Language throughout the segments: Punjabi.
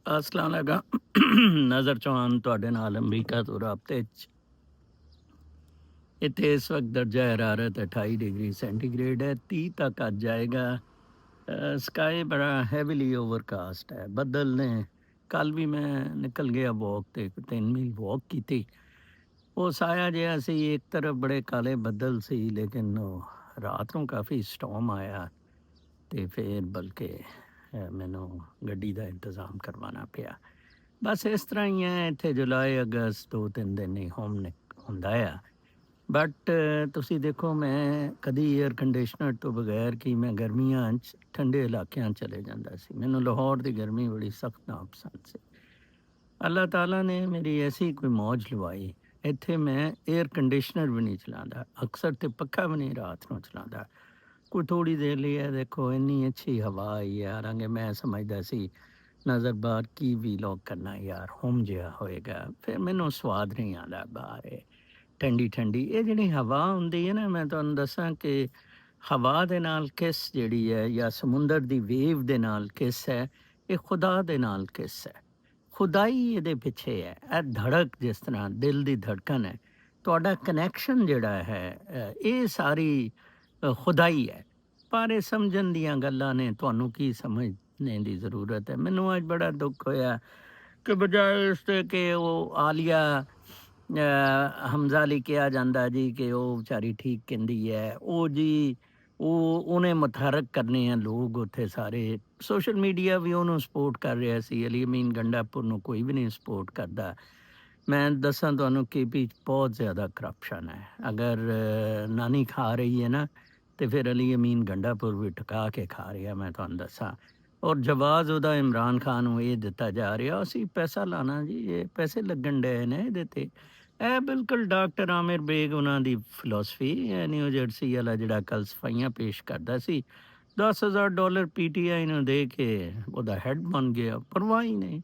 अस्सलाम वालेकुम। नज़र चौहान ਤੁਹਾਡੇ ਨਾਲ ਅਮਰੀਕਾ ਤੋਂ ਰਾਬਤੇ 'ਚ। ਇੱਥੇ ਇਸ ਵਕਤ ਦਰਜਾ ਹਰਾਰਤ 28 ਡਿਗਰੀ ਸੈਂਟੀਗ੍ਰੇਡ ਹੈ, 30 ਤੱਕ ਅੱਜ ਜਾਏਗਾ। ਸਕਾਈ ਬੜਾ ਹੈਵੀਲੀ ਓਵਰਕਾਸਟ ਹੈ, ਬੱਦਲ ਨੇ। ਕੱਲ ਵੀ ਮੈਂ ਨਿਕਲ ਗਿਆ ਵੋਕ ਤੇ, 3 ਮੀਲ ਵੋਕ ਕੀਤੀ। ਉਹ ਸਾਇਆ ਜਿਹਾ ਸੀ, ਇੱਕ ਤਰਫ ਬੜੇ ਕਾਲੇ ਬੱਦਲ ਸੀ, ਲੇਕਿਨ ਉਹ ਰਾਤ ਨੂੰ ਕਾਫੀ ਸਟੋਰਮ ਆਇਆ ਤੇ ਫਿਰ ਬਲਕਿ ਮੈਨੂੰ ਗੱਡੀ ਦਾ ਇੰਤਜ਼ਾਮ ਕਰਵਾਉਣਾ ਪਿਆ। ਬਸ ਇਸ ਤਰ੍ਹਾਂ ਹੀ ਹੈ ਇੱਥੇ। ਜੁਲਾਈ ਅਗਸਤ 2-3 ਦਿਨ ਹੀ ਹੁੰਦਾ ਆ। ਬਟ ਤੁਸੀਂ ਦੇਖੋ, ਮੈਂ ਕਦੀ ਏਅਰ ਕੰਡੀਸ਼ਨਰ ਤੋਂ ਬਗੈਰ ਕਿ ਮੈਂ ਗਰਮੀਆਂ 'ਚ ਠੰਡੇ ਇਲਾਕਿਆਂ 'ਚ ਚਲੇ ਜਾਂਦਾ ਸੀ। ਮੈਨੂੰ ਲਾਹੌਰ ਦੀ ਗਰਮੀ ਬੜੀ ਸਖਤ ਨਾਪਸੰਦ ਸੀ। ਅੱਲਾਹ ਤਾਲਾ ਨੇ ਮੇਰੀ ਐਸੀ ਕੋਈ ਮੌਜ ਲਵਾਈ, ਇੱਥੇ ਮੈਂ ਏਅਰ ਕੰਡੀਸ਼ਨਰ ਵੀ ਨਹੀਂ ਚਲਾਉਂਦਾ, ਅਕਸਰ ਤੇ ਪੱਖਾ ਵੀ ਨਹੀਂ ਰਾਤ ਨੂੰ ਚਲਾਉਂਦਾ। ਕੋਈ ਥੋੜ੍ਹੀ ਦੇਰ ਲਈ ਹੈ, ਦੇਖੋ ਇੰਨੀ ਅੱਛੀ ਹਵਾ ਆਈ ਹੈ। ਹਾਲਾਂਕਿ ਮੈਂ ਸਮਝਦਾ ਸੀ ਨਜ਼ਰ ਬਾਹਰ ਕੀ ਵੀਲੌਗ ਕਰਨਾ ਯਾਰ, ਹੋਮ ਜਿਹਾ ਹੋਏਗਾ, ਫਿਰ ਮੈਨੂੰ ਸਵਾਦ ਨਹੀਂ ਆਉਂਦਾ ਬਾਹਰ ਇਹ ਠੰਡੀ ਠੰਡੀ। ਇਹ ਜਿਹੜੀ ਹਵਾ ਹੁੰਦੀ ਹੈ ਨਾ, ਮੈਂ ਤੁਹਾਨੂੰ ਦੱਸਾਂ ਕਿ ਹਵਾ ਦੇ ਨਾਲ ਕਿਸ ਜਿਹੜੀ ਹੈ, ਜਾਂ ਸਮੁੰਦਰ ਦੀ ਵੇਵ ਦੇ ਨਾਲ ਕਿਸ ਹੈ, ਇਹ ਖੁਦਾ ਦੇ ਨਾਲ ਕਿਸ ਹੈ। ਖੁਦਾਈ ਇਹਦੇ ਪਿੱਛੇ ਹੈ। ਇਹ ਧੜਕ, ਜਿਸ ਤਰ੍ਹਾਂ ਦਿਲ ਦੀ ਧੜਕਨ ਹੈ, ਤੁਹਾਡਾ ਕਨੈਕਸ਼ਨ ਜਿਹੜਾ ਹੈ, ਇਹ ਸਾਰੀ ਖੁਦਾਈ ਹੈ। ਪਰ ਇਹ ਸਮਝਣ ਦੀਆਂ ਗੱਲਾਂ ਨੇ, ਤੁਹਾਨੂੰ ਕੀ ਸਮਝਣੇ ਦੀ ਜ਼ਰੂਰਤ ਹੈ। ਮੈਨੂੰ ਅੱਜ ਬੜਾ ਦੁੱਖ ਹੋਇਆ ਕਿ ਬਜਾਏ ਇਸ 'ਤੇ ਕਿ ਉਹ ਆਲੀਆ ਹਮਜ਼ਾ ਲਈ ਕਿਹਾ ਜਾਂਦਾ ਜੀ ਕਿ ਉਹ ਵਿਚਾਰੀ ਠੀਕ ਕਹਿੰਦੀ ਹੈ, ਉਹ ਜੀ ਉਹਨੇ ਮੁਤਹਰਕ ਕਰਨੇ ਆ ਲੋਕ ਉੱਥੇ ਸਾਰੇ। ਸੋਸ਼ਲ ਮੀਡੀਆ ਵੀ ਉਹਨੂੰ ਸਪੋਰਟ ਕਰ ਰਿਹਾ ਸੀ, ਅਲੀ ਅਮੀਨ ਗੰਡਾਪੁਰ ਨੂੰ ਕੋਈ ਵੀ ਨਹੀਂ ਸਪੋਰਟ ਕਰਦਾ। ਮੈਂ ਦੱਸਾਂ ਤੁਹਾਨੂੰ ਕਿ ਵੀ ਬਹੁਤ ਜ਼ਿਆਦਾ ਕਰਪਸ਼ਨ ਹੈ। ਅਗਰ ਨਾਨੀ ਖਾ ਰਹੀ ਹੈ ਨਾ, ਤੇ ਫਿਰ ਅਲੀ ਅਮੀਨ ਗੰਡਾਪੁਰ ਵੀ ਟਿਕਾ ਕੇ ਖਾ ਰਿਹਾ, ਮੈਂ ਤੁਹਾਨੂੰ ਦੱਸਾਂ। ਔਰ ਜਵਾਜ਼ ਉਹਦਾ ਇਮਰਾਨ ਖਾਨ ਨੂੰ ਇਹ ਦਿੱਤਾ ਜਾ ਰਿਹਾ, ਅਸੀਂ ਪੈਸਾ ਲਾਣਾ ਜੀ, ਇਹ ਪੈਸੇ ਲੱਗਣ ਡਏ ਨੇ ਇਹਦੇ 'ਤੇ। ਇਹ ਬਿਲਕੁਲ ਡਾਕਟਰ ਆਮਿਰ ਬੇਗ ਉਹਨਾਂ ਦੀ ਫਿਲੋਸਫੀ, ਨਿਊ ਜਰਸੀ ਵਾਲਾ ਜਿਹੜਾ ਕੱਲ੍ਹ ਸਫਾਈਆਂ ਪੇਸ਼ ਕਰਦਾ ਸੀ, $10,000 ਪੀਟੀਆਈ ਨੂੰ ਦੇ ਕੇ ਉਹਦਾ ਹੈਡ ਬਣ ਗਿਆ। ਪਰਵਾਹ ਹੀ ਨਹੀਂ,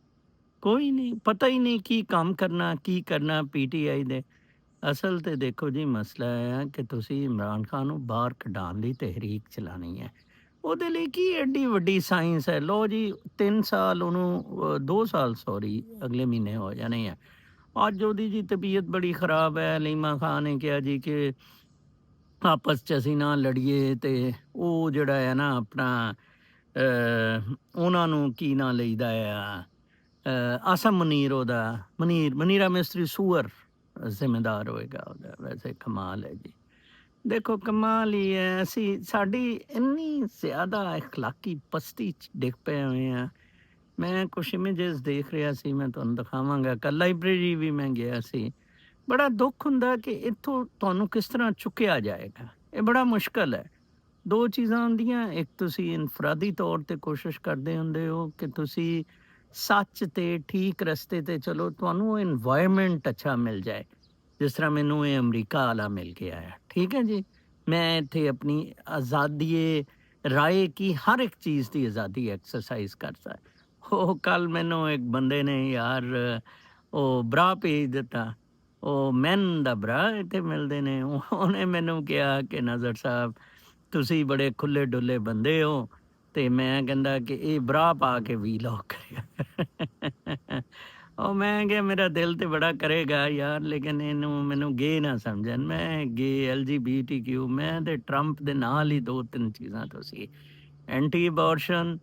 ਕੋਈ ਨਹੀਂ, ਪਤਾ ਹੀ ਨਹੀਂ ਕੀ ਕੰਮ ਕਰਨਾ, ਕੀ ਕਰਨਾ ਪੀਟੀਆਈ ਦੇ। ਅਸਲ ਤੇ ਦੇਖੋ ਜੀ, ਮਸਲਾ ਇਹ ਹੈ ਕਿ ਤੁਸੀਂ ਇਮਰਾਨ ਖਾਨ ਨੂੰ ਬਾਹਰ ਕਢਾਉਣ ਲਈ ਤਹਿਰੀਕ ਚਲਾਉਣੀ ਹੈ। ਉਹਦੇ ਲਈ ਕੀ ਐਡੀ ਵੱਡੀ ਸਾਇੰਸ ਹੈ। ਲਓ ਜੀ, 3 ਸਾਲ ਉਹਨੂੰ 2 ਸਾਲ ਸੌਰੀ, ਅਗਲੇ ਮਹੀਨੇ ਹੋ ਜਾਣੇ ਆ। ਅੱਜ ਉਹਦੀ ਜੀ ਤਬੀਅਤ ਬੜੀ ਖ਼ਰਾਬ ਹੈ। ਲੀਮਾ ਖਾਨ ਨੇ ਕਿਹਾ ਜੀ ਕਿ ਆਪਸ 'ਚ ਅਸੀਂ ਨਾ ਲੜੀਏ, ਅਤੇ ਉਹ ਜਿਹੜਾ ਹੈ ਨਾ ਆਪਣਾ ਉਹਨਾਂ ਨੂੰ ਕੀ ਨਾਂ ਲਈਦਾ ਆ, ਆਸਮ ਮਨੀਰ, ਉਹਦਾ ਮਨੀਰਾ ਮਿਸਤਰੀ ਸੂਅਰ ਜ਼ਿੰਮੇਦਾਰ ਹੋਏਗਾ ਉਹਦਾ। ਵੈਸੇ ਕਮਾਲ ਹੈ ਜੀ, ਦੇਖੋ ਕਮਾਲ ਹੀ ਹੈ। ਅਸੀਂ ਸਾਡੀ ਇੰਨੀ ਜ਼ਿਆਦਾ ਅਖਲਾਕੀ ਪਸਤੀ 'ਚ ਡਿੱਗ ਪਏ ਹੋਏ ਹਾਂ। ਮੈਂ ਕੁਛ ਇਮੇਜਸ ਦੇਖ ਰਿਹਾ ਸੀ, ਮੈਂ ਤੁਹਾਨੂੰ ਦਿਖਾਵਾਂਗਾ। ਕੱਲ੍ਹ ਲਾਇਬ੍ਰੇਰੀ ਵੀ ਮੈਂ ਗਿਆ ਸੀ। ਬੜਾ ਦੁੱਖ ਹੁੰਦਾ ਕਿ ਇੱਥੋਂ ਤੁਹਾਨੂੰ ਕਿਸ ਤਰ੍ਹਾਂ ਚੁੱਕਿਆ ਜਾਏਗਾ, ਇਹ ਬੜਾ ਮੁਸ਼ਕਲ ਹੈ। 2 ਚੀਜ਼ਾਂ ਹੁੰਦੀਆਂ, ਇੱਕ ਤੁਸੀਂ ਇਨਫਰਾਦੀ ਤੌਰ 'ਤੇ ਕੋਸ਼ਿਸ਼ ਕਰਦੇ ਹੁੰਦੇ ਹੋ ਕਿ ਤੁਸੀਂ ਸੱਚ 'ਤੇ ਠੀਕ ਰਸਤੇ 'ਤੇ ਚਲੋ, ਤੁਹਾਨੂੰ ਉਹ ਇਨਵਾਇਰਮੈਂਟ ਅੱਛਾ ਮਿਲ ਜਾਏ। ਜਿਸ ਤਰ੍ਹਾਂ ਮੈਨੂੰ ਇਹ ਅਮਰੀਕਾ ਵਾਲਾ ਮਿਲ ਗਿਆ ਹੈ, ਠੀਕ ਹੈ ਜੀ। ਮੈਂ ਇੱਥੇ ਆਪਣੀ ਆਜ਼ਾਦੀ ਰਾਏ ਕੀ ਹਰ ਇੱਕ ਚੀਜ਼ ਦੀ ਆਜ਼ਾਦੀ ਐਕਸਰਸਾਈਜ਼ ਕਰਦਾ। ਉਹ ਕੱਲ੍ਹ ਮੈਨੂੰ ਇੱਕ ਬੰਦੇ ਨੇ ਯਾਰ ਉਹ ਬਰਾ ਭੇਜ ਦਿੱਤਾ, ਉਹ ਮੈਨ ਦਾ ਬਰਾ ਇੱਥੇ ਮਿਲਦੇ ਨੇ। ਉਹਨੇ ਮੈਨੂੰ ਕਿਹਾ ਕਿ ਨਜ਼ਰ ਸਾਹਿਬ, ਤੁਸੀਂ ਬੜੇ ਖੁੱਲੇ ਡੁੱਲੇ ਬੰਦੇ ਹੋ, ਤੇ ਮੈਂ ਕਹਿੰਦਾ ਕਿ ਇਹ ਬਰਾ ਪਾ ਕੇ ਵੀਲੌਗ ਕਰਿਆ। ਉਹ ਮੈਂ ਕਿਹਾ ਮੇਰਾ ਦਿਲ ਤੇ ਬੜਾ ਕਰੇਗਾ ਯਾਰ, ਲੇਕਿਨ ਇਹਨੂੰ ਮੈਨੂੰ ਗੇ ਨਾ ਸਮਝਣ। ਮੈਂ ਗੇ LGBTQ, ਮੈਂ ਤੇ ਟਰੰਪ ਦੇ ਨਾਲ ਹੀ 2-3 ਚੀਜ਼ਾਂ ਤੋਂ ਸੀ, ਐਂਟੀ ਅਬੋਰਸ਼ਨ,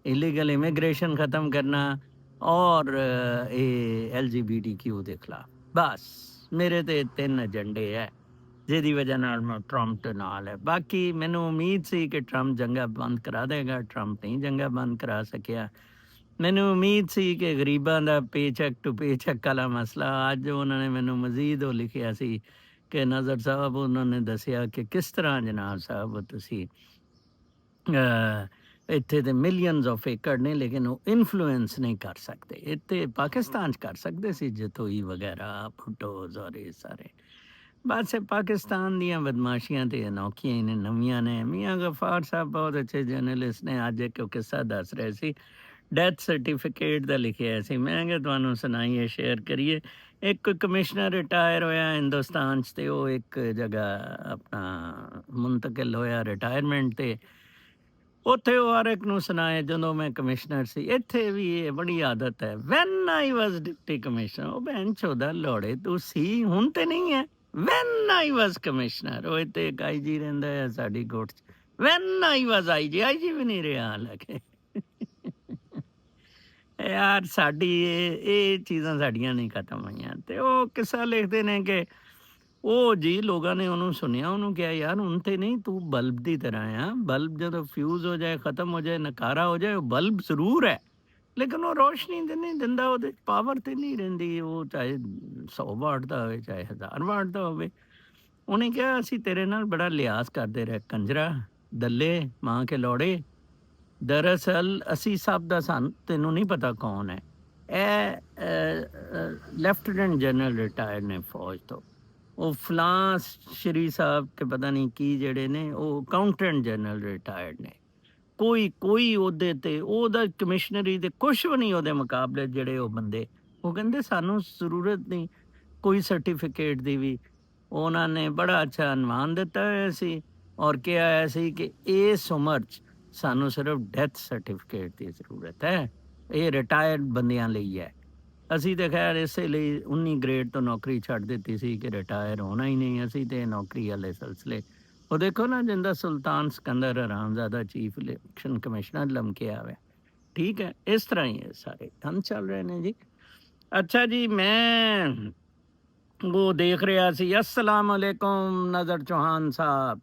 ਇਲੀਗਲ ਇਮੀਗ੍ਰੇਸ਼ਨ ਖ਼ਤਮ ਕਰਨਾ, ਔਰ ਇਹ LGBTQ ਦੇ ਖਿਲਾਫ। ਬਸ ਮੇਰੇ ਤੇ 3 ਏਜੰਡੇ ਹੈ, ਜਿਹਦੀ ਵਜ੍ਹਾ ਨਾਲ ਮੈਂ ਟਰੰਪ ਦੇ ਨਾਲ ਹੈ। ਬਾਕੀ ਮੈਨੂੰ ਉਮੀਦ ਸੀ ਕਿ ਟਰੰਪ ਜੰਗਾਂ ਬੰਦ ਕਰਾ ਦੇਗਾ, ਟਰੰਪ ਨਹੀਂ ਜੰਗਾਂ ਬੰਦ ਕਰਾ ਸਕਿਆ। ਮੈਨੂੰ ਉਮੀਦ ਸੀ ਕਿ ਗਰੀਬਾਂ ਦਾ ਪੇਚੈਕ ਟੂ ਪੇਚੈਕ ਵਾਲਾ ਮਸਲਾ, ਅੱਜ ਉਹਨਾਂ ਨੇ ਮੈਨੂੰ ਮਜ਼ੀਦ ਉਹ ਲਿਖਿਆ ਸੀ ਕਿ ਨਜ਼ਰ ਸਾਹਿਬ, ਉਹਨਾਂ ਨੇ ਦੱਸਿਆ ਕਿ ਕਿਸ ਤਰ੍ਹਾਂ ਜਨਾਬ ਸਾਹਿਬ ਤੁਸੀਂ ਇੱਥੇ ਦੇ ਮਿਲੀਅਨਸ ਆਫ ਏਕੜ ਨੇ, ਲੇਕਿਨ ਉਹ ਇਨਫਲੂਐਂਸ ਨਹੀਂ ਕਰ ਸਕਦੇ। ਇੱਥੇ ਪਾਕਿਸਤਾਨ 'ਚ ਕਰ ਸਕਦੇ ਸੀ, ਜਤੋਈ ਵਗੈਰਾ, ਭੁੱਟੋਜ਼ ਔਰ ਇਹ ਸਾਰੇ। ਬਸ ਇਹ ਪਾਕਿਸਤਾਨ ਦੀਆਂ ਬਦਮਾਸ਼ੀਆਂ ਤੇ ਅਨੋਖੀਆਂ ਹੀ ਨੇ, ਨਵੀਆਂ ਨੇ। ਮੀਆਂ ਗਫਾਰ ਸਾਹਿਬ ਬਹੁਤ ਅੱਛੇ ਜਰਨਲਿਸਟ ਨੇ। ਅੱਜ ਇੱਕ ਕਿੱਸਾ ਦੱਸ ਰਹੇ ਸੀ, ਡੈਥ ਸਰਟੀਫਿਕੇਟ ਦਾ ਲਿਖਿਆ ਸੀ। ਮੈਂ ਕਿਹਾ ਤੁਹਾਨੂੰ ਸੁਣਾਈਏ, ਸ਼ੇਅਰ ਕਰੀਏ। ਇੱਕ ਕਮਿਸ਼ਨਰ ਰਿਟਾਇਰ ਹੋਇਆ ਹਿੰਦੁਸਤਾਨ 'ਚ, ਅਤੇ ਉਹ ਇੱਕ ਜਗ੍ਹਾ ਆਪਣਾ ਮੁੰਤਕਿਲ ਹੋਇਆ ਰਿਟਾਇਰਮੈਂਟ 'ਤੇ। ਉੱਥੇ ਉਹ ਹਰ ਇੱਕ ਨੂੰ ਸੁਣਾਏ ਜਦੋਂ ਮੈਂ ਕਮਿਸ਼ਨਰ ਸੀ। ਇੱਥੇ ਵੀ ਇਹ ਬੜੀ ਆਦਤ ਹੈ, ਵੈਨ ਆਈ ਵਾਜ਼ ਡਿਪਟੀ ਕਮਿਸ਼ਨਰ। ਉਹ ਭੈਣ ਚੋਦਾ ਲੋੜੇ ਤੂੰ ਸੀ, ਹੁਣ ਤੇ ਨਹੀਂ ਹੈ। ਵੈਨ ਆਈ ਵਾਜ਼ ਕਮਿਸ਼ਨਰ, ਉਹ ਇੱਥੇ ਇੱਕ IG ਰਹਿੰਦਾ ਹੈ ਸਾਡੀ ਕੋਰਟ 'ਚ। ਵੈਨ ਆਈ ਵਾਜ਼ IG ਵੀ ਨਹੀਂ ਰਿਹਾ ਹਾਲਾਂਕਿ। ਯਾਰ ਸਾਡੀ ਇਹ ਚੀਜ਼ਾਂ ਸਾਡੀਆਂ ਨਹੀਂ ਖਤਮ ਹੋਈਆਂ। ਤੇ ਉਹ ਕਿੱਸਾ ਲਿਖਦੇ ਨੇ ਕਿ ਉਹ ਜੀ ਲੋਕਾਂ ਨੇ ਉਹਨੂੰ ਸੁਣਿਆ, ਉਹਨੂੰ ਕਿਹਾ ਯਾਰ ਹੁਣ ਤੇ ਨਹੀਂ, ਤੂੰ ਬਲਬ ਦੀ ਤਰ੍ਹਾਂ ਆ। ਬਲਬ ਜਦੋਂ ਫਿਊਜ਼ ਹੋ ਜਾਏ, ਖਤਮ ਹੋ ਜਾਏ, ਨਕਾਰਾ ਹੋ ਜਾਏ, ਉਹ ਬਲਬ ਜ਼ਰੂਰ ਹੈ ਲੇਕਿਨ ਉਹ ਰੋਸ਼ਨੀ ਤੇ ਨਹੀਂ ਦਿੰਦਾ, ਉਹਦੇ 'ਚ ਪਾਵਰ ਤੇ ਨਹੀਂ ਰਹਿੰਦੀ। ਉਹ ਚਾਹੇ 100 ਵਾਟ ਦਾ ਹੋਵੇ, ਚਾਹੇ 1000 ਵਾਟ ਦਾ ਹੋਵੇ। ਉਹਨੇ ਕਿਹਾ ਅਸੀਂ ਤੇਰੇ ਨਾਲ ਬੜਾ ਲਿਹਾਜ਼ ਕਰਦੇ ਰਹੇ ਕੰਜਰਾ, ਦੱਲੇ ਮਾਂ ਕੇ ਲੋੜੇ। ਦਰਅਸਲ ਅਸੀਂ ਸਭ ਦਾ ਸਾਨੂੰ ਤੈਨੂੰ ਨਹੀਂ ਪਤਾ ਕੌਣ ਹੈ ਇਹ। ਲੈਫਟੀਨੈਂਟ ਜਨਰਲ ਰਿਟਾਇਰਡ ਨੇ ਫੌਜ ਤੋਂ। ਉਹ ਫਲਾਂ ਸ਼੍ਰੀ ਸਾਹਿਬ ਕੇ ਪਤਾ ਨਹੀਂ ਕੀ ਜਿਹੜੇ ਨੇ, ਉਹ ਅਕਾਊਂਟੈਂਟ ਜਨਰਲ ਰਿਟਾਇਰਡ ਨੇ। ਕੋਈ ਉਹਦੇ ਤੇ ਉਹਦਾ ਕਮਿਸ਼ਨਰੀ ਦੇ ਕੁਛ ਵੀ ਨਹੀਂ ਉਹਦੇ ਮੁਕਾਬਲੇ ਜਿਹੜੇ ਉਹ ਬੰਦੇ। ਉਹ ਕਹਿੰਦੇ ਸਾਨੂੰ ਜ਼ਰੂਰਤ ਨਹੀਂ ਕੋਈ ਸਰਟੀਫਿਕੇਟ ਦੀ ਵੀ। ਉਹਨਾਂ ਨੇ ਬੜਾ ਅੱਛਾ ਅਨੁਮਾਨ ਦਿੱਤਾ ਹੋਇਆ ਸੀ ਔਰ ਕਿਹਾ ਹੋਇਆ ਸੀ ਕਿ ਇਸ ਉਮਰ 'ਚ ਸਾਨੂੰ ਸਿਰਫ ਡੈਥ ਸਰਟੀਫਿਕੇਟ ਦੀ ਜ਼ਰੂਰਤ ਹੈ। ਇਹ ਰਿਟਾਇਰਡ ਬੰਦਿਆਂ ਲਈ ਹੈ। ਅਸੀਂ ਤਾਂ ਖੈਰ ਇਸੇ ਲਈ 19 ਗ੍ਰੇਡ ਤੋਂ ਨੌਕਰੀ ਛੱਡ ਦਿੱਤੀ ਸੀ ਕਿ ਰਿਟਾਇਰ ਹੋਣਾ ਹੀ ਨਹੀਂ ਅਸੀਂ, ਤੇ ਨੌਕਰੀ ਵਾਲੇ ਸਿਲਸਿਲੇ। ਉਹ ਦੇਖੋ ਨਾ ਜਿੰਦਾ ਸੁਲਤਾਨ ਸਿਕੰਦਰ ਹਰਾਮਜ਼ਾਦਾ ਚੀਫ ਇਲੈਕਸ਼ਨ ਕਮਿਸ਼ਨਰ ਲਮਕਿਆ ਹੋਇਆ। ਠੀਕ ਹੈ, ਇਸ ਤਰ੍ਹਾਂ ਹੀ ਹੈ, ਸਾਰੇ ਕੰਮ ਚੱਲ ਰਹੇ ਨੇ ਜੀ। ਅੱਛਾ ਜੀ, ਮੈਂ ਉਹ ਦੇਖ ਰਿਹਾ ਸੀ। अस्सलाम वालेकुम नज़र चौहान साहब।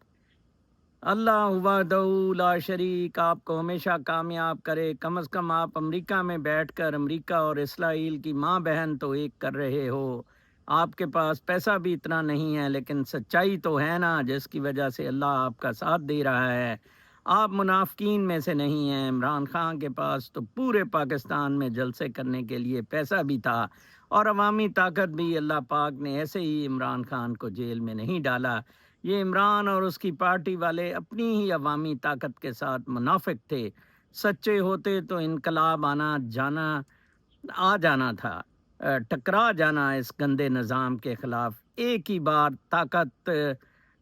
अल्लाह वहदहू ला शरीक आपको हमेशा कामयाब करे। कम से कम आप अमेरिका में बैठकर अमेरिका और इसराइल की माँ बहन तो एक कर रहे हो। आपके पास पैसा भी इतना नहीं है लेकिन सच्चाई तो है ना, जिसकी वजह से अल्लाह आपका साथ दे रहा है। आप मुनाफिकीन में से नहीं हैं। इमरान खान के पास तो पूरे पाकिस्तान में जलसे करने के लिए पैसा भी था और अवामी ताकत भी। अल्लाह पाक ने ऐसे ही इमरान खान को जेल में नहीं डाला। ये इमरान और उसकी पार्टी वाले अपनी ही अवामी ताकत के साथ मुनाफिक थे। सच्चे होते तो इनकलाब आ जाना था, टकरा जाना इस गंदे निज़ाम के ख़िलाफ़। एक ही बार ताकत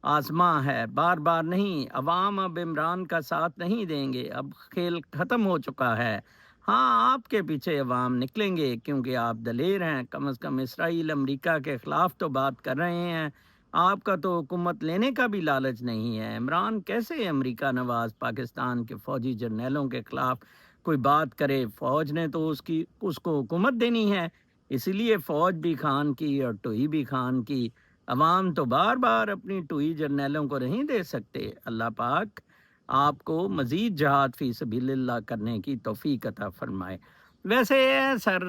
आज़मा है, बार बार नहीं। अवाम अब इमरान का साथ नहीं देंगे, अब खेल ख़त्म हो चुका है। हाँ, आपके पीछे अवाम निकलेंगे क्योंकि आप दलेर हैं। कम से कम इसराइल अमेरिका के ख़िलाफ़ तो बात कर रहे हैं। आपका तो हुकूमत लेने का भी लालच नहीं है। इमरान कैसे अमेरिका नवाज पाकिस्तान के फ़ौजी जर्नैलों के ख़िलाफ़ कोई बात करे। फ़ौज ने तो उसको हुकूमत देनी है, इसीलिए फ़ौज भी खान की और टोई भी खान की। अवाम तो बार बार अपनी टोई जर्नैलों को नहीं दे सकते। अल्लाह पाक आपको मज़ीद जहाद फ़ी सबीलिल्लाह करने की तौफीक अता फरमाए। वैसे सर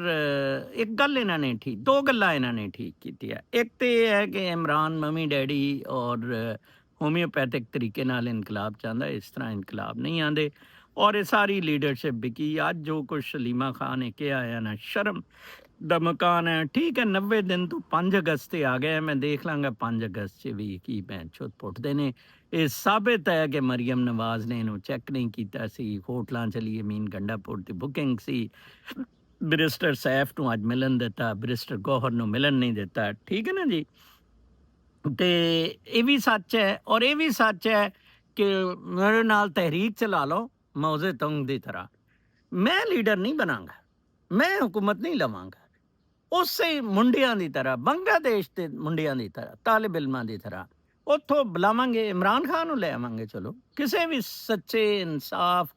एक गल इन्होंने ठीक, दो गल्लां इन्होंने ठीक कीतियां। एक तो यह है कि इमरान मम्मी डैडी और होम्योपैथिक तरीके नाल इनकलाब चाहता है, इस तरह इनकलाब नहीं आते। और ये सारी लीडरशिप बिकी। अज जो कुछ सलीमा खान ने कहा है ना, शर्म दा मकान है। ठीक है, 90 दिन तो 5 अगस्त से आ गया। मैं देख लाँगा 5 अगस्त से भी की भैन चोद पुटते ने। ਇਹ ਸਾਬਿਤ ਹੈ ਕਿ ਮਰੀਮ ਨਵਾਜ਼ ਨੇ ਇਹਨੂੰ ਚੈੱਕ ਨਹੀਂ ਕੀਤਾ ਸੀ। ਹੋਟਲਾਂ ਚਲੀ ਅਮੀਨ ਗੰਡਾਪੁਰ ਦੀ ਬੁਕਿੰਗ ਸੀ। ਬੈਰਿਸਟਰ ਸੈਫ ਨੂੰ ਅੱਜ ਮਿਲਣ ਦਿੱਤਾ, ਬੈਰਿਸਟਰ ਗੌਹਰ ਨੂੰ ਮਿਲਣ ਨਹੀਂ ਦਿੱਤਾ। ਠੀਕ ਹੈ ਨਾ ਜੀ। ਤੇ ਇਹ ਵੀ ਸੱਚ ਹੈ ਔਰ ਇਹ ਵੀ ਸੱਚ ਹੈ ਕਿ ਮੇਰੇ ਨਾਲ ਤਹਿਰੀਕ ਚਲਾ ਲਓ ਮੌਜ਼ੇ ਤੰਗ ਦੀ ਤਰ੍ਹਾਂ। ਮੈਂ ਲੀਡਰ ਨਹੀਂ ਬਣਾਂਗਾ, ਮੈਂ ਹੁਕੂਮਤ ਨਹੀਂ ਲਵਾਂਗਾ। ਉਸੇ ਮੁੰਡਿਆਂ ਦੀ ਤਰ੍ਹਾਂ, ਬੰਗਲਾਦੇਸ਼ ਦੇ ਮੁੰਡਿਆਂ ਦੀ ਤਰ੍ਹਾਂ, ਤਾਲਿਬ ਇਲਮਾਂ ਦੀ ਤਰ੍ਹਾਂ ਉੱਥੋਂ ਬੁਲਾਵਾਂਗੇ, ਇਮਰਾਨ ਖਾਨ ਨੂੰ ਲੈ ਆਵਾਂਗੇ। ਚਲੋ ਕਿਸੇ ਵੀ ਸੱਚੇ ਇਨਸਾਫ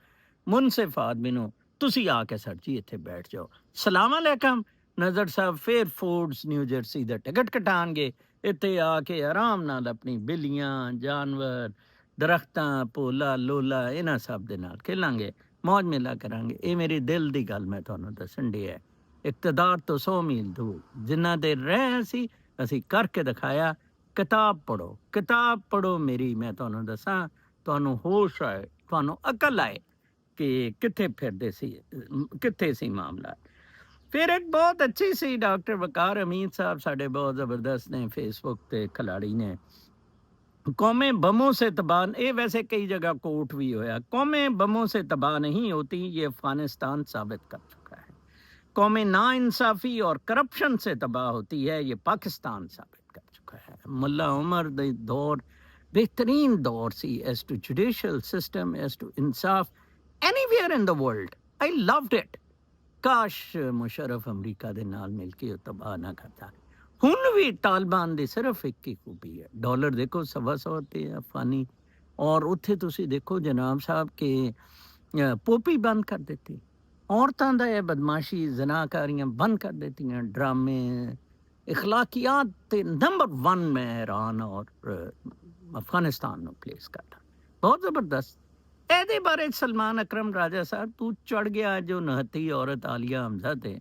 ਮੁਨਸਿਫ ਆਦਮੀ ਨੂੰ ਤੁਸੀਂ ਆ ਕੇ ਸਰ ਜੀ ਇੱਥੇ ਬੈਠ ਜਾਓ। ਸਲਾਮ ਅਲੈਕਮ। ਨਜ਼ਰ ਸਾਹਿਬ ਫੇਰ ਫੂਡਸ ਨਿਊ ਜਰਸੀ ਦਾ ਟਿਕਟ ਕਟਾਉਣਗੇ, ਇੱਥੇ ਆ ਕੇ ਆਰਾਮ ਨਾਲ ਆਪਣੀ ਬਿੱਲੀਆਂ, ਜਾਨਵਰ, ਦਰਖਤਾਂ, ਭੋਲਾ ਲੋਲਾ ਇਹਨਾਂ ਸਭ ਦੇ ਨਾਲ ਖੇਲਾਂਗੇ, ਮੌਜ ਮੇਲਾ ਕਰਾਂਗੇ। ਇਹ ਮੇਰੀ ਦਿਲ ਦੀ ਗੱਲ ਮੈਂ ਤੁਹਾਨੂੰ ਦੱਸਣ ਡਿਆ। ਇਕਤਦਾਰ ਤੋਂ 100 ਮੀਲ ਦੂਰ ਜਿੰਨਾ ਦੇਰ ਰਹੇ ਅਸੀਂ ਕਰਕੇ ਦਿਖਾਇਆ। ਕਿਤਾਬ ਪੜ੍ਹੋ, ਕਿਤਾਬ ਪੜ੍ਹੋ ਮੇਰੀ। ਮੈਂ ਤੁਹਾਨੂੰ ਦੱਸਾਂ, ਤੁਹਾਨੂੰ ਹੋਸ਼ ਆਏ, ਤੁਹਾਨੂੰ ਅਕਲ ਆਏ ਕਿ ਕਿੱਥੇ ਫਿਰਦੇ ਸੀ, ਕਿੱਥੇ ਸੀ ਮਾਮਲਾ। ਫਿਰ ਇੱਕ ਬਹੁਤ ਅੱਛੀ ਸੀ ਡਾਕਟਰ ਵਕਾਰ ਅਮੀਨ ਸਾਹਿਬ, ਸਾਡੇ ਬਹੁਤ ਜ਼ਬਰਦਸਤ ਨੇ, ਫੇਸਬੁੱਕ ਤੇ ਖਿਲਾੜੀ ਨੇ। कौमें बमों से तबाह, ये वैसे कई जगह कोट भी होया, कौमें बमों से तबाह नहीं होती, ये अफगानिस्तान साबित कर चुका है। कौमें नाइंसाफ़ी और करप्शन से तबाह होती है, ये पाकिस्तान साबित कर चुका है। मुल्ला उमर द दौर बेहतरीन दौर सी as to judicial system, as to इंसाफ। Anywhere in the world. I loved it. ਕਾਸ਼ ਮੁਸ਼ਰਫ ਅਮਰੀਕਾ ਦੇ ਨਾਲ ਮਿਲ ਕੇ ਉਹ ਤਬਾਹ ਨਾ ਕਰਦਾ। ਹੁਣ ਵੀ ਤਾਲਿਬਾਨ ਦੀ ਸਿਰਫ ਇੱਕ ਹੀ ਖੂਬੀ ਹੈ, ਡਾਲਰ ਦੇਖੋ 125 ਤੇ ਅਫਗਾਨੀ, ਔਰ ਉੱਥੇ ਤੁਸੀਂ ਦੇਖੋ ਜਨਾਬ ਸਾਹਿਬ ਕਿ ਪੋਪੀ ਬੰਦ ਕਰ ਦਿੱਤੀ, ਔਰਤਾਂ ਦਾ ਇਹ ਬਦਮਾਸ਼ੀ ਜ਼ਨਾਕਾਰੀਆਂ ਬੰਦ ਕਰ ਦਿੱਤੀਆਂ, ਡਰਾਮੇ ਇਖਲਾਕੀਆਤ ਤੇ ਨੰਬਰ 1 ਮੈਂ ਈਰਾਨ ਔਰ ਅਫਗਾਨਿਸਤਾਨ ਨੂੰ ਪਲੇਸ ਕਰਦਾ, ਬਹੁਤ ਜ਼ਬਰਦਸਤ। ਇਹਦੇ ਬਾਰੇ ਸਲਮਾਨ ਅਕਰਮ ਰਾਜਾ ਸਾਹਿਬ ਤੂੰ ਚੜ ਗਿਆ ਜੋ 29 ਔਰਤ ਆਲੀਆ ਹਮਜ਼ਾ ਤੇ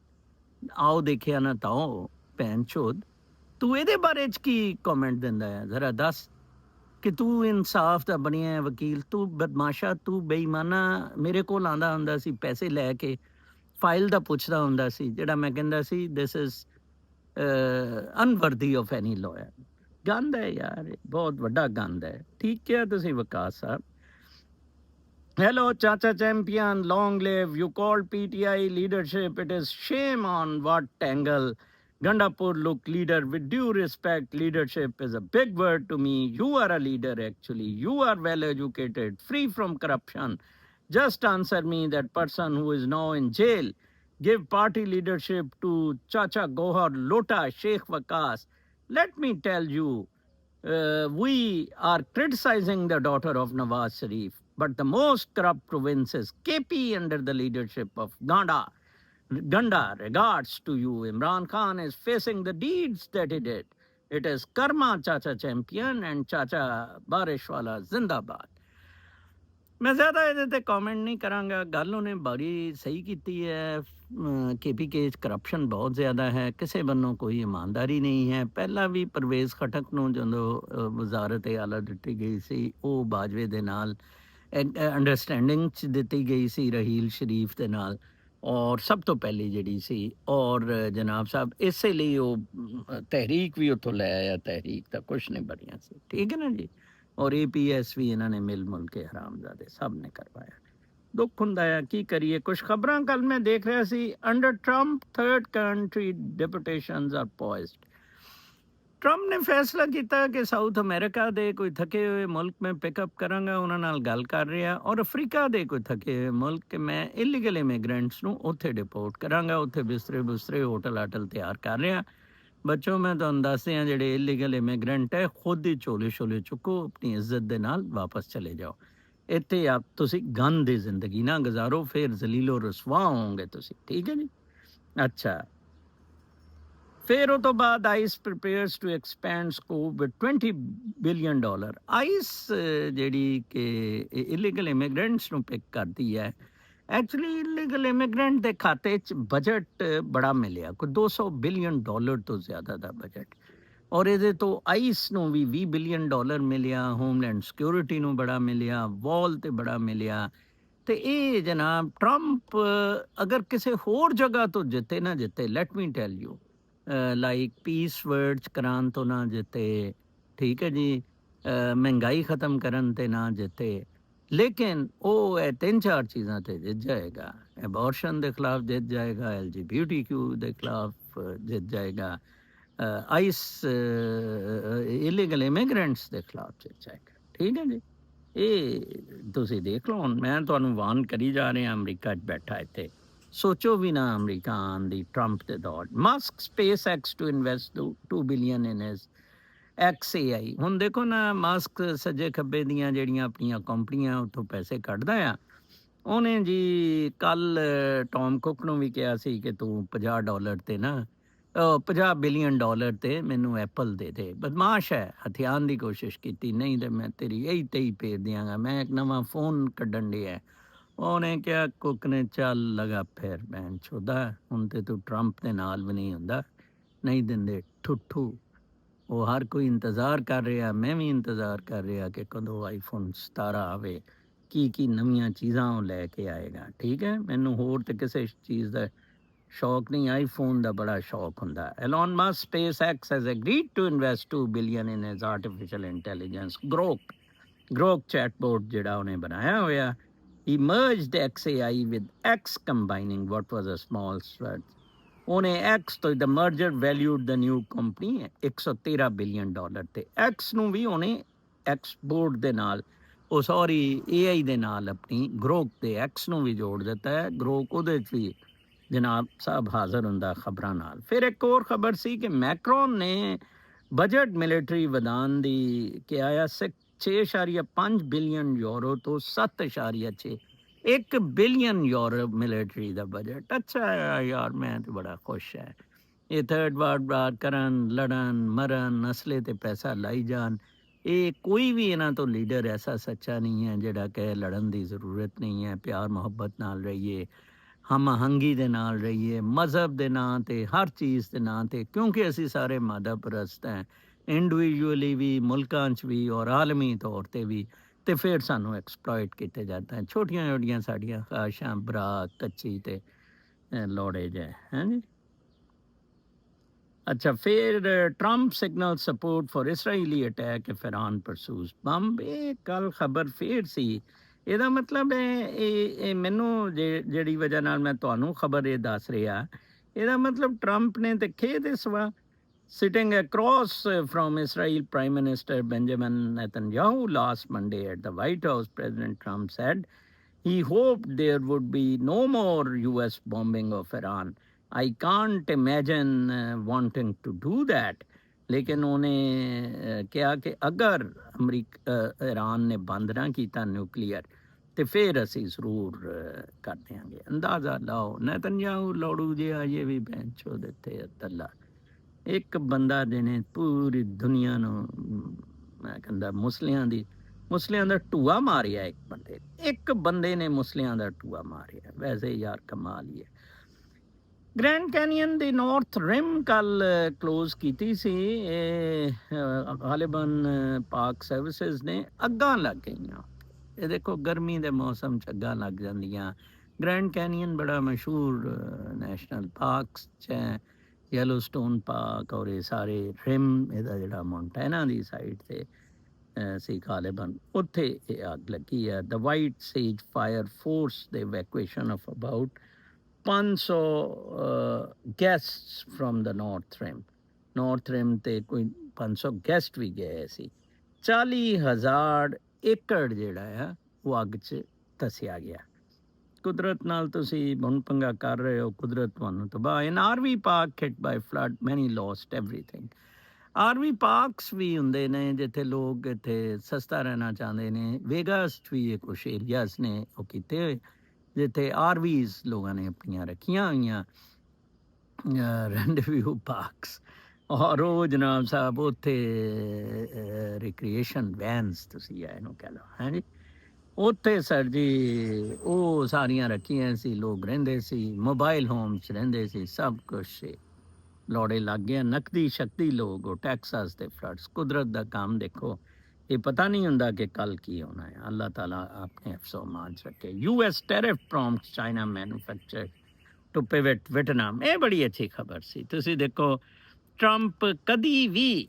ਆਓ ਦੇਖਿਆ ਨਾ ਤਾਓ ਭੈਣ ਚੋਦ, ਤੂੰ ਇਹਦੇ ਬਾਰੇ ਚ ਕੀ ਕਮੈਂਟ ਦਿੰਦਾ ਹੈ ਜ਼ਰਾ ਦੱਸ ਕਿ ਤੂੰ ਇਨਸਾਫ ਦਾ ਬਣਿਆ ਵਕੀਲ, ਤੂੰ ਬਦਮਾਸ਼ਾ, ਤੂੰ ਬੇਈਮਾਨਾ ਮੇਰੇ ਕੋਲ ਆਂਦਾ ਹੁੰਦਾ ਸੀ ਪੈਸੇ ਲੈ ਕੇ, ਫਾਈਲ ਦਾ ਪੁੱਛਦਾ ਹੁੰਦਾ ਸੀ, ਜਿਹੜਾ ਮੈਂ ਕਹਿੰਦਾ ਸੀ this is unworthy of any liar. ਗੰਦ ਹੈ ਯਾਰ, ਬਹੁਤ ਵੱਡਾ ਗੰਦ ਹੈ। ਠੀਕ ਕਿਹਾ ਤੁਸੀਂ ਵਿਕਾਸ ਸਾਹਿਬ। Hello, Chacha Champion, long live. You called PTI leadership. It is shame on what angle. Gandapur look leader. With due respect, leadership is a big word to me. You are a leader actually. You are well educated, free from corruption. Just answer me that person who is now in jail. Give party leadership to Chacha Gohar Lota Sheikh Wakas. Let me tell you, we are criticizing the daughter of Nawaz Sharif, but the most corrupt province is KP under the leadership of Ganda. Ganda, regards to you. Imran Khan is facing the deeds that he did. It is karma, Chacha Champion, and Chacha Barishwala Zindabad. ਮੈਂ ਜ਼ਿਆਦਾ ਇਹਦੇ ਤੇ ਕਮੈਂਟ ਨਹੀਂ ਕਰਾਂਗਾ। ਗੱਲ ਉਹਨੇ ਬੜੀ ਸਹੀ ਕੀਤੀ ਹੈ। KPK 'ਚ ਕਰਪਸ਼ਨ ਬਹੁਤ ਜ਼ਿਆਦਾ ਹੈ, ਕਿਸੇ ਵੱਲੋਂ ਕੋਈ ਇਮਾਨਦਾਰੀ ਨਹੀਂ ਹੈ। ਪਹਿਲਾਂ ਵੀ ਪਰਵੇਜ਼ ਖਟਕ ਨੂੰ ਜਦੋਂ ਵਜ਼ਾਰਤ ਆਲਾ ਦਿੱਤੀ ਗਈ ਸੀ, ਉਹ ਬਾਜਵੇ ਦੇ ਨਾਲ ਅੰਡਰਸਟੈਂਡਿੰਗ 'ਚ ਦਿੱਤੀ ਗਈ ਸੀ ਰਹੀਲ ਸ਼ਰੀਫ ਦੇ ਨਾਲ, ਔਰ ਸਭ ਤੋਂ ਪਹਿਲੀ ਜਿਹੜੀ ਸੀ, ਔਰ ਜਨਾਬ ਸਾਹਿਬ ਇਸੇ ਲਈ ਉਹ ਤਹਿਰੀਕ ਵੀ ਉੱਥੋਂ ਲੈ ਆਇਆ, ਤਹਿਰੀਕ ਤਾਂ ਕੁਛ ਨਹੀਂ ਬਣਿਆ ਸੀ। ਠੀਕ ਹੈ ਨਾ ਜੀ। ਔਰ APS ਵੀ ਇਹਨਾਂ ਨੇ ਮਿਲ ਮੁਲ ਕੇ ਹਰਾਮਜ਼ਾਦੇ ਸਭ ਨੇ ਕਰਵਾਇਆ। ਦੁੱਖ ਹੁੰਦਾ ਆ, ਕੀ ਕਰੀਏ। ਕੁਛ ਖਬਰਾਂ ਕੱਲ ਮੈਂ ਦੇਖ ਰਿਹਾ ਸੀ, under Trump third country deportations are poised. Trump ਨੇ ਫੈਸਲਾ ਕੀਤਾ ਕਿ ਸਾਊਥ ਅਮਰੀਕਾ ਦੇ ਕੋਈ ਥਕੇ ਹੋਏ ਮੁਲਕ ਮੈਂ ਪਿਕਅਪ ਕਰਾਂਗਾ, ਉਹਨਾਂ ਨਾਲ ਗੱਲ ਕਰ ਰਿਹਾ, ਔਰ ਅਫਰੀਕਾ ਦੇ ਕੋਈ ਥਕੇ ਹੋਏ ਮੁਲਕ ਕਿ ਮੈਂ ਇਲੀਗਲ ਇਮੀਗ੍ਰੈਂਟਸ ਨੂੰ ਉੱਥੇ ਡਿਪੋਰਟ ਕਰਾਂਗਾ, ਉੱਥੇ ਬਿਸਤਰੇ ਹੋਟਲ ਆਟਲ ਤਿਆਰ ਕਰ ਰਿਹਾ। ਬੱਚੋ ਮੈਂ ਤੁਹਾਨੂੰ ਦੱਸਦੇ ਹਾਂ, ਜਿਹੜੇ ਇਲੀਗਲ ਇਮੀਗ੍ਰੈਂਟ ਹੈ ਖੁਦ ਹੀ ਝੋਲੇ ਛੋਲੇ ਚੁੱਕੋ, ਆਪਣੀ ਇੱਜ਼ਤ ਦੇ ਨਾਲ ਵਾਪਸ ਚਲੇ ਜਾਓ। ਇੱਥੇ ਆਪ ਤੁਸੀਂ ਗੰਦ ਦੀ ਜ਼ਿੰਦਗੀ ਨਾ ਗੁਜ਼ਾਰੋ, ਫਿਰ ਜ਼ਲੀਲੋ ਰਸਵਾ ਹੋਵੋਗੇ ਤੁਸੀਂ। ਠੀਕ ਹੈ ਜੀ। ਅੱਛਾ, ਫਿਰ ਉਹ ਤੋਂ ਬਾਅਦ ICE prepares to expand scope with $20 billion. ICE ਜਿਹੜੀ ਕਿ ਇਲੀਗਲ ਇਮੀਗ੍ਰੈਂਟਸ ਨੂੰ ਪਿਕ ਕਰਦੀ ਹੈ, ਐਕਚੁਅਲੀ ਇਲੀਗਲ ਇਮੀਗ੍ਰੈਂਟ ਦੇ ਖਾਤੇ 'ਚ ਬਜਟ ਬੜਾ ਮਿਲਿਆ, ਕੋਈ $200 ਬਿਲੀਅਨ ਤੋਂ ਜ਼ਿਆਦਾ ਦਾ ਬਜਟ, ਔਰ ਇਹਦੇ ਤੋਂ ਆਈਸ ਨੂੰ ਵੀ $20 ਬਿਲੀਅਨ ਮਿਲਿਆ, ਹੋਮਲੈਂਡ ਸਿਕਿਉਰਿਟੀ ਨੂੰ ਬੜਾ ਮਿਲਿਆ, ਵਾਲ ਤੇ ਬੜਾ ਮਿਲਿਆ। ਤੇ ਇਹ ਜਨਾਬ ਟਰੰਪ ਅਗਰ ਕਿਸੇ ਹੋਰ ਜਗ੍ਹਾ ਤੋਂ ਜਿੱਤੇ ਨਾ ਜਿੱਤੇ, let me tell you, like piece words ਕਰਾਉਣ ਤੋਂ ਨਾ ਜਿੱਤੇ, ਠੀਕ ਹੈ ਜੀ, ਮਹਿੰਗਾਈ ਖਤਮ ਕਰਨ ਤੇ ਨਾ ਜਿੱਤੇ, ਲੇਕਿਨ ਉਹ ਇਹ 3-4 ਚੀਜ਼ਾਂ ਤੇ ਜਿੱਤ ਜਾਏਗਾ। ਐਬੋਰਸ਼ਨ ਦੇ ਖਿਲਾਫ ਜਿੱਤ ਜਾਏਗਾ, LGBTQ ਦੇ ਖਿਲਾਫ ਜਿੱਤ ਜਾਏਗਾ, ਆਈਸ ਇਲੀਗਲ ਇਮੀਗ੍ਰੈਂਟਸ ਦੇ ਖਿਲਾਫ ਜਿੱਤ ਜਾਏਗਾ। ਠੀਕ ਹੈ ਜੀ। ਇਹ ਤੁਸੀਂ ਦੇਖ ਲਓ। ਹੁਣ ਮੈਂ ਤੁਹਾਨੂੰ ਵਾਰਨ ਕਰੀ ਜਾ ਰਿਹਾ, ਅਮਰੀਕਾ 'ਚ ਬੈਠਾ ਇੱਥੇ ਸੋਚੋ ਵੀ ਨਾ ਅਮਰੀਕਾ ਆਉਣ ਦੀ ਟਰੰਪ ਦੇ ਦੌਰ। Musk SpaceX to invest $2 billion in his XAI। ਹੁਣ ਦੇਖੋ ਨਾ, ਮਸਕ ਸੱਜੇ ਖੱਬੇ ਦੀਆਂ ਜਿਹੜੀਆਂ ਆਪਣੀਆਂ ਕੰਪਨੀਆਂ ਉੱਥੋਂ ਪੈਸੇ ਕੱਢਦਾ ਆ, ਉਹਨੇ ਜੀ ਕੱਲ ਟੌਮ ਕੁੱਕ ਨੂੰ ਵੀ ਕਿਹਾ ਸੀ ਕਿ ਤੂੰ $50 ਤੇ ਨਾ $50 ਬਿਲੀਅਨ ਤੇ ਮੈਨੂੰ ਐਪਲ ਦੇ ਦੇ। ਬਦਮਾਸ਼ ਹੈ, ਹਥਿਆਣ ਦੀ ਕੋਸ਼ਿਸ਼ ਕੀਤੀ, ਨਹੀਂ ਤੇ ਮੈਂ ਤੇਰੀ ਇਹੀ ਤੇਈ ਭੇਜ ਦਿਆਂਗਾ, ਮੈਂ ਇੱਕ ਨਵਾਂ ਫੋਨ ਕੱਢਣ ਡਿਆ। ਉਹਨੇ ਕਿਹਾ, ਕੁੱਕ ਨੇ, ਚੱਲ ਲਗਾ ਫਿਰ ਭੈਣ ਚੋਦਾ, ਹੁਣ ਤੇ ਤੂੰ ਟਰੰਪ ਦੇ ਨਾਲ ਵੀ ਨਹੀਂ ਹੁੰਦਾ, ਨਹੀਂ ਦਿੰਦੇ ਠੁੱਠੂ। ਉਹ ਹਰ ਕੋਈ ਇੰਤਜ਼ਾਰ ਕਰ ਰਿਹਾ, ਮੈਂ ਵੀ ਇੰਤਜ਼ਾਰ ਕਰ ਰਿਹਾ ਕਿ ਕਦੋਂ ਆਈਫੋਨ 17 ਆਵੇ, ਕੀ ਨਵੀਆਂ ਚੀਜ਼ਾਂ ਉਹ ਲੈ ਕੇ ਆਏਗਾ। ਠੀਕ ਹੈ, ਮੈਨੂੰ ਹੋਰ ਤੇ ਕਿਸੇ ਚੀਜ਼ ਦਾ ਸ਼ੌਕ ਨਹੀਂ, ਆਈਫੋਨ ਦਾ ਬੜਾ ਸ਼ੌਕ ਹੁੰਦਾ। Elon Musk SpaceX has agreed to invest $2 billion in his artificial intelligence grok chatbot ਜਿਹੜਾ ਉਹਨੇ ਬਣਾਇਆ ਹੋਇਆ। He merged XAI with X, combining what was a small start. ਉਹਨੇ X ਤੋਂ the merger valued the new company $113 billion ਤੇ X ਨੂੰ ਵੀ ਉਹਨੇ X board ਦੇ ਨਾਲ ਉਹ ਸੌਰੀ AI ਦੇ ਨਾਲ ਆਪਣੀ ਗਰੋਕ ਦੇ ਐਕਸ ਨੂੰ ਵੀ ਜੋੜ ਦਿੱਤਾ ਹੈ। ਗਰੋਕ ਉਹਦੇ 'ਚ ਵੀ ਜਨਾਬ ਸਾਹਿਬ ਹਾਜ਼ਰ ਹੁੰਦਾ ਖਬਰਾਂ ਨਾਲ। ਫਿਰ ਇੱਕ ਹੋਰ ਖਬਰ ਸੀ ਕਿ ਮੈਕਰੋਨ ਨੇ ਬਜਟ ਮਿਲਟਰੀ ਵਧਾਉਣ ਦੀ ਕਿਹਾ ਆ 6.5 ਬਿਲੀਅਨ ਯੂਰੋ ਤੋਂ 7.6 1 ਬਿਲੀਅਨ ਯੂਰੋ ਮਿਲਟਰੀ ਦਾ ਬਜਟ। ਅੱਛਾ ਹੈ ਯਾਰ, ਮੈਂ ਤਾਂ ਬੜਾ ਖੁਸ਼ ਹੈ। ਇਹ ਥਰਡ ਵਰਲਡ ਵਾਰ ਕਰਨ, ਲੜਨ ਮਰਨ, ਅਸਲੇ ਤੇ ਪੈਸਾ ਲਾਈ ਜਾਣ। ਇਹ ਕੋਈ ਵੀ ਇਹਨਾਂ ਤੋਂ ਲੀਡਰ ਐਸਾ ਸੱਚਾ ਨਹੀਂ ਹੈ ਜਿਹੜਾ ਕਹੇ ਲੜਨ ਦੀ ਜ਼ਰੂਰਤ ਨਹੀਂ ਹੈ, ਪਿਆਰ ਮੁਹੱਬਤ ਨਾਲ ਰਹੀਏ, ਹਮ ਆਹੰਗੀ ਦੇ ਨਾਲ ਰਹੀਏ, ਮਜ਼ਹਬ ਦੇ ਨਾਂ 'ਤੇ, ਹਰ ਚੀਜ਼ ਦੇ ਨਾਂ 'ਤੇ, ਕਿਉਂਕਿ ਅਸੀਂ ਸਾਰੇ ਮਾਦਾ ਪ੍ਰਸਤ ਹੈ, ਇੰਡੀਵਿਜੂਅਲੀ ਵੀ, ਮੁਲਕਾਂ 'ਚ ਵੀ ਔਰ ਆਲਮੀ ਤੌਰ 'ਤੇ ਵੀ। ਅਤੇ ਫਿਰ ਸਾਨੂੰ ਐਕਸਪਲੋਇਟ ਕੀਤੇ ਜਾਂਦਾ ਹੈ। ਛੋਟੀਆਂ ਛੋਟੀਆਂ ਸਾਡੀਆਂ ਖਾਹਿਸ਼ਾਂ ਬਰਾ ਕੱਚੀ ਅਤੇ ਲੋੜੇ ਜਿਹੇ ਹੈਂ ਜੀ। ਅੱਛਾ, ਫਿਰ Trump signal support for Israeli attack if Iran pursues bomb. ਇਹ ਕੱਲ ਖਬਰ ਫੇਰ ਸੀ। ਇਹਦਾ ਮਤਲਬ ਹੈ ਇਹ ਮੈਨੂੰ ਜਿਹੜੀ ਵਜ੍ਹਾ ਨਾਲ ਮੈਂ ਤੁਹਾਨੂੰ ਖਬਰ ਇਹ ਦੱਸ ਰਿਹਾ, ਇਹਦਾ ਮਤਲਬ ਟਰੰਪ ਨੇ ਤੇ ਖੇਦ ਇਸ ਵਾ sitting across from Israel Prime Minister Benjamin Netanyahu last Monday at the White House, President Trump said he hoped there would be no more US bombing of Iran. I can't imagine wanting to do that. लेकिन उन्हें किया कि अगर ईरान ने बंद ना किया न्यूक्लियर तो फिर असी जरूर कर देंगे। अंदाज़ा लाओ, नेतन्याहू लौड़ू जिहा ये भी बेंचो देते अल्लाह। ਇੱਕ ਬੰਦਾ ਜਿਹਨੇ ਪੂਰੀ ਦੁਨੀਆ ਨੂੰ ਮੈਂ ਕਹਿੰਦਾ ਮੁਸਲਿਆਂ ਦਾ ਟੂਆ ਮਾਰਿਆ, ਇੱਕ ਬੰਦੇ ਨੇ ਮੁਸਲਿਆਂ ਦਾ ਟੂਆ ਮਾਰਿਆ। ਵੈਸੇ ਯਾਰ ਕਮਾਲ ਹੀ ਹੈ। ਗ੍ਰੈਂਡ ਕੈਨੀਅਨ ਦੀ ਨਾਰਥ ਰਿਮ ਕੱਲ ਕਲੋਜ਼ ਕੀਤੀ ਸੀ। ਇਹ ਗਾਲਿਬਨ ਪਾਰਕ ਸਰਵਿਸਿਜ਼ ਨੇ ਅੱਗਾਂ ਲੱਗ ਗਈਆਂ। ਇਹ ਦੇਖੋ ਗਰਮੀ ਦੇ ਮੌਸਮ 'ਚ ਅੱਗਾਂ ਲੱਗ ਜਾਂਦੀਆਂ। ਗ੍ਰੈਂਡ ਕੈਨੀਅਨ ਬੜਾ ਮਸ਼ਹੂਰ ਨੈਸ਼ਨਲ ਪਾਰਕਸ 'ਚ ਹੈ। ਯੈਲੋਸਟੋਨ ਪਾਰਕ ਔਰ ਇਹ ਸਾਰੇ ਰਿਮ, ਇਹਦਾ ਜਿਹੜਾ ਮੌਂਟੈਨਾ ਦੀ ਸਾਈਡ 'ਤੇ ਸੀ ਗਾਲਿਬਨ, ਉੱਥੇ ਇਹ ਅੱਗ ਲੱਗੀ ਹੈ। The White Sage fire forces the evacuation of about 500 guests from the North Rim 'ਤੇ ਕੋਈ 500 ਗੈਸਟ ਵੀ ਗਏ ਸੀ। 40,000 ਏਕੜ ਜਿਹੜਾ ਆ ਉਹ ਅੱਗ 'ਚ ਧੱਸਿਆ ਗਿਆ। ਕੁਦਰਤ ਨਾਲ ਤੁਸੀਂ ਹੁਣ ਪੰਗਾ ਕਰ ਰਹੇ ਹੋ, ਕੁਦਰਤ ਤੁਹਾਨੂੰ ਤਬਾਹ। ਇਨ ਆਰਵੀ ਪਾਰਕ ਹਿਟ ਬਾਈ ਫਲੱਡ ਮੈਨੀ ਲੋਸਟ ਐਵਰੀਥਿੰਗ। ਆਰਵੀ ਪਾਰਕਸ ਵੀ ਹੁੰਦੇ ਨੇ ਜਿੱਥੇ ਲੋਕ ਇੱਥੇ ਸਸਤਾ ਰਹਿਣਾ ਚਾਹੁੰਦੇ ਨੇ। ਵੇਗਾਸ 'ਚ ਵੀ ਇਹ ਕੁਛ ਏਰੀਆਸ ਨੇ ਉਹ ਕੀਤੇ ਹੋਏ ਜਿੱਥੇ ਆਰਵੀਜ਼ ਲੋਕਾਂ ਨੇ ਆਪਣੀਆਂ ਰੱਖੀਆਂ ਹੋਈਆਂ ਰੈਂਡੇਵਿਊ ਪਾਰਕਸ। ਔਰ ਉਹ ਜਨਾਬ ਸਾਹਿਬ ਉੱਥੇ ਰਿਕ੍ਰੀਏਸ਼ਨ ਵੈਨਸ ਤੁਸੀਂ ਇਹਨੂੰ ਕਹਿ ਲਓ ਹੈ ਜੀ, ਉੱਥੇ ਸਰ ਜੀ ਉਹ ਸਾਰੀਆਂ ਰੱਖੀਆਂ ਸੀ। ਲੋਕ ਰਹਿੰਦੇ ਸੀ, ਮੋਬਾਈਲ ਹੋਮ 'ਚ ਰਹਿੰਦੇ ਸੀ, ਸਭ ਕੁਛ ਲੋੜੇ ਲੱਗ ਗਏ। ਨਕਦੀ ਸ਼ਕਤੀ ਲੋਕ ਉਹ ਟੈਕਸਾਸ ਦੇ ਫਲੱਡਸ। ਕੁਦਰਤ ਦਾ ਕੰਮ ਦੇਖੋ, ਇਹ ਪਤਾ ਨਹੀਂ ਹੁੰਦਾ ਕਿ ਕੱਲ ਕੀ ਹੋਣਾ ਹੈ। ਅੱਲਾਹ ਤਾਲਾ ਆਪਣੇ ਅਫਸੋਮਾਨ 'ਚ ਰੱਖੇ। US tariff prompt China manufacturer to pivot Vietnam. ਇਹ ਬੜੀ ਅੱਛੀ ਖਬਰ ਸੀ। ਤੁਸੀਂ ਦੇਖੋ ਟਰੰਪ ਕਦੀ ਵੀ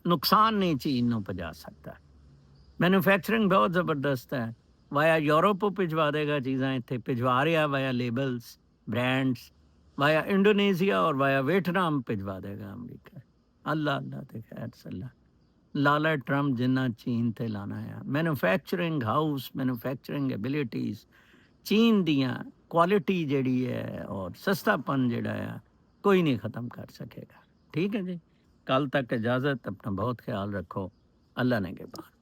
ਨੁਕਸਾਨ ਨਹੀਂ ਚੀਨ ਨੂੰ ਪਹੁੰਚਾ ਸਕਦਾ। ਮੈਨੂਫੈਕਚਰਿੰਗ ਬਹੁਤ ਜ਼ਬਰਦਸਤ ਹੈ। ਵਾਇਆ ਯੂਰਪ ਭਿਜਵਾ ਦੇਗਾ ਚੀਜ਼ਾਂ, ਇੱਥੇ ਭਿਜਵਾ ਰਿਹਾ via labels brands, via Indonesia ਔਰ ਵਾਇਆ ਵਿਟਨਾਮ ਭਿਜਵਾ ਦੇਗਾ ਅਮਰੀਕਾ। ਅੱਲਾਹ ਤੇ ਖੈਰ ਸੱਲਾ ਲਾਲਾ ਟਰੰਪ ਜਿੰਨਾ ਚੀਨ 'ਤੇ ਲਾਣਾ ਆ। ਮੈਨੂਫੈਕਚਰਿੰਗ ਹਾਊਸ, ਮੈਨੂਫੈਕਚਰਿੰਗ ਐਬਿਲਿਟੀਜ਼, ਚੀਨ ਦੀਆਂ ਕੁਆਲਿਟੀ ਜਿਹੜੀ ਹੈ ਔਰ ਸਸਤਾਪਨ ਜਿਹੜਾ ਆ ਕੋਈ ਨਹੀਂ ख़त्म ਕਰ ਸਕੇਗਾ। ਠੀਕ ਹੈ ਜੀ, ਕੱਲ ਤੱਕ ਇਜਾਜ਼ਤ। ਆਪਣਾ ਬਹੁਤ ਖਿਆਲ ਰੱਖੋ। ਅੱਲਾ ਨੇ ਕੇ ਬਾਤ।